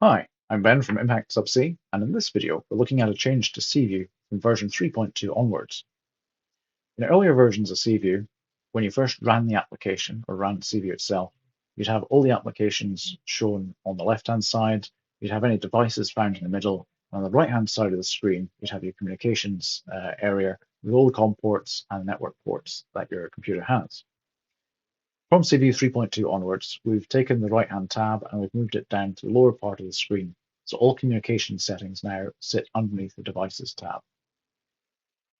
Hi, I'm Ben from Impact Subsea, and in this video, we're looking at a change to seaView from version 3.2 onwards. In earlier versions of seaView, when you first ran the application or ran seaView itself, you'd have all the applications shown on the left-hand side, you'd have any devices found in the middle, and on the right-hand side of the screen, you'd have your communications area with all the COM ports and network ports that your computer has. From seaView 3.2 onwards, we've taken the right-hand tab and we've moved it down to the lower part of the screen, so all communication settings now sit underneath the Devices tab.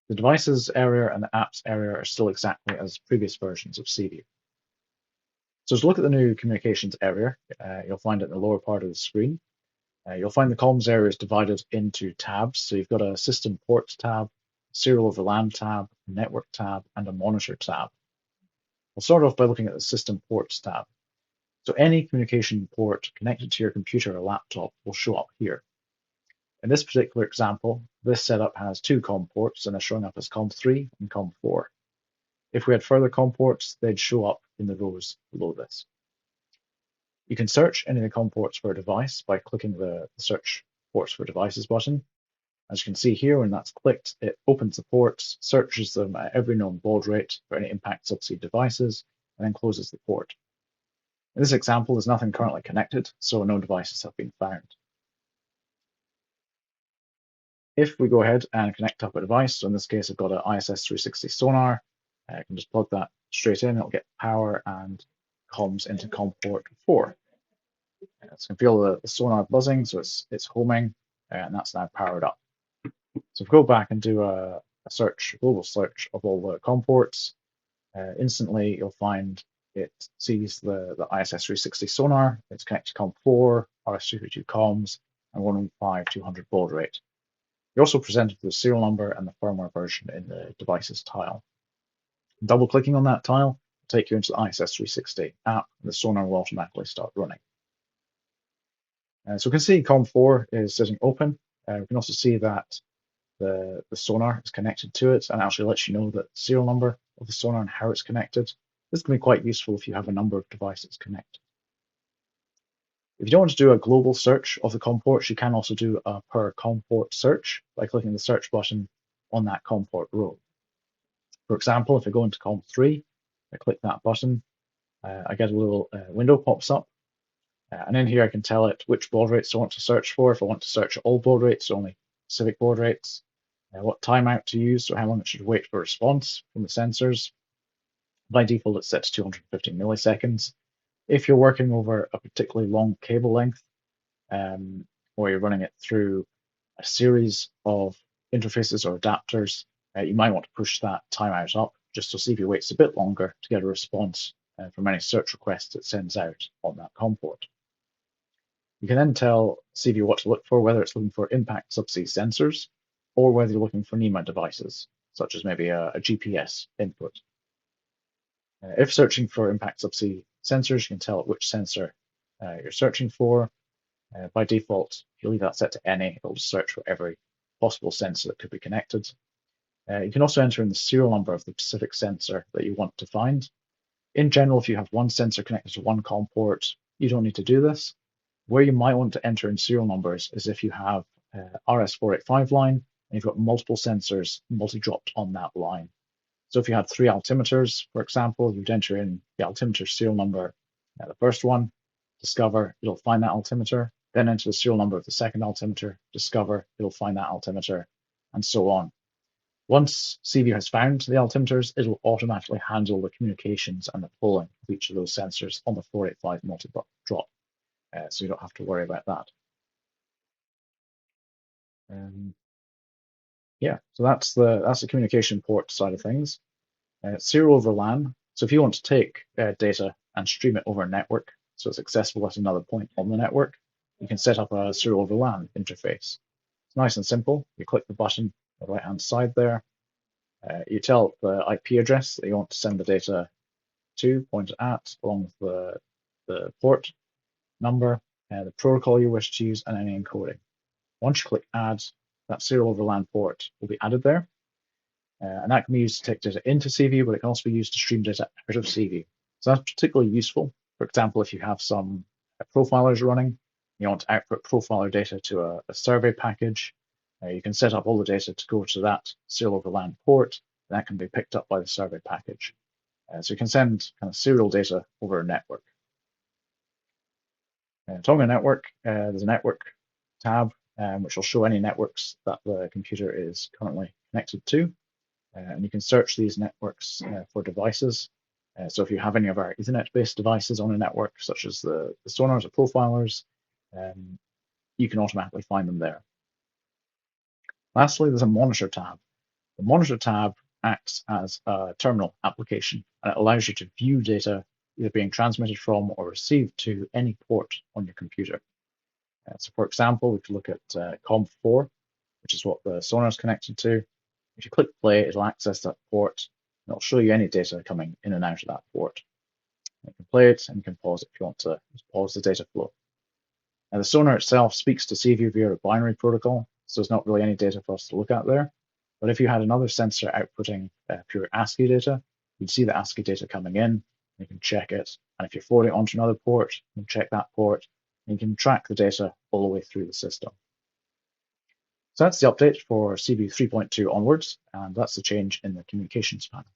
The Devices area and the Apps area are still exactly as previous versions of seaView. So to look at the new communications area, you'll find it in the lower part of the screen. You'll find the comms area is divided into tabs, so you've got a System Ports tab, Serial over LAN tab, a Network tab, and a Monitor tab. We'll start off by looking at the System Ports tab. So any communication port connected to your computer or laptop will show up here. In this particular example, this setup has two COM ports and they're showing up as COM3 and COM4. If we had further COM ports, they'd show up in the rows below this. You can search any of the COM ports for a device by clicking the Search Ports for Devices button. As you can see here, when that's clicked, it opens the ports, searches them at every known baud rate for any Impact Subsea devices, and then closes the port. In this example, there's nothing currently connected, so no devices have been found. If we go ahead and connect up a device, so in this case, I've got an ISS360 Sonar, I can just plug that straight in, it'll get power and comms into COM port 4. So you can feel the sonar buzzing, so it's homing, and that's now powered up. So if we go back and do a search, global search of all the COM ports, instantly you'll find it sees the ISS360 Sonar, it's connected to COM4, RS232 comms, and 115/200 baud rate. You're also presented with the serial number and the firmware version in the devices tile. Double clicking on that tile will take you into the ISS360 app, and the sonar will automatically start running. So we can see COM4 is sitting open. We can also see that the sonar is connected to it and actually lets you know the serial number of the sonar and how it's connected. This can be quite useful if you have a number of devices connected. If you don't want to do a global search of the COM ports, you can also do a per COM port search by clicking the search button on that COM port row. For example, if I go into COM3, I click that button, I get a little window pops up, and in here I can tell it which baud rates I want to search for. If I want to search all baud rates, only specific baud rates, what timeout to use, so how long it should wait for a response from the sensors. By default, it's set to 250 milliseconds. If you're working over a particularly long cable length, or you're running it through a series of interfaces or adapters, you might want to push that timeout up just so seaView waits a bit longer to get a response from any search requests it sends out on that COM port. You can then tell seaView what to look for, whether it's looking for Impact Subsea sensors or whether you're looking for NEMA devices, such as maybe a GPS input. If searching for Impact Subsea sensors, you can tell it which sensor you're searching for. By default, if you leave that set to any, it'll just search for every possible sensor that could be connected. You can also enter in the serial number of the specific sensor that you want to find. In general, if you have one sensor connected to one COM port, you don't need to do this. Where you might want to enter in serial numbers is if you have RS485 line and you've got multiple sensors multi-dropped on that line. So if you had 3 altimeters, for example, you'd enter in the altimeter serial number, the first one, discover, it'll find that altimeter, then enter the serial number of the second altimeter, discover, it'll find that altimeter, and so on. Once seaView has found the altimeters, it'll automatically handle the communications and the pulling of each of those sensors on the 485 multi-drop, so you don't have to worry about that. So that's the communication port side of things. Serial over LAN. So if you want to take data and stream it over a network, so it's accessible at another point on the network, you can set up a serial over LAN interface. It's nice and simple. You click the button on the right-hand side there. You tell the IP address that you want to send the data to, point it at, along with the port number, the protocol you wish to use, and any encoding. Once you click Add, that serial over LAN port will be added there. And that can be used to take data into seaView, but it can also be used to stream data out of seaView. So that's particularly useful. For example, if you have some profilers running, you want to output profiler data to a survey package, you can set up all the data to go to that serial over LAN port, and that can be picked up by the survey package. So you can send kind of serial data over a network. Talking about network, there's a network tab, which will show any networks that the computer is currently connected to. And you can search these networks for devices. So if you have any of our Ethernet-based devices on a network, such as the sonars or profilers, you can automatically find them there. Lastly, there's a monitor tab. The monitor tab acts as a terminal application, and it allows you to view data either being transmitted from or received to any port on your computer. So for example, we could look at COM4, which is what the sonar is connected to. If you click play, it'll access that port, and it'll show you any data coming in and out of that port. You can play it, and you can pause it if you want to pause the data flow. Now, the sonar itself speaks to seaView via a binary protocol, so there's not really any data for us to look at there. But if you had another sensor outputting pure ASCII data, you'd see the ASCII data coming in, you can check it, and if you're forwarding it onto another port, you can check that port, and you can track the data all the way through the system. So that's the update for seaView 3.2 onwards, and that's the change in the communications panel.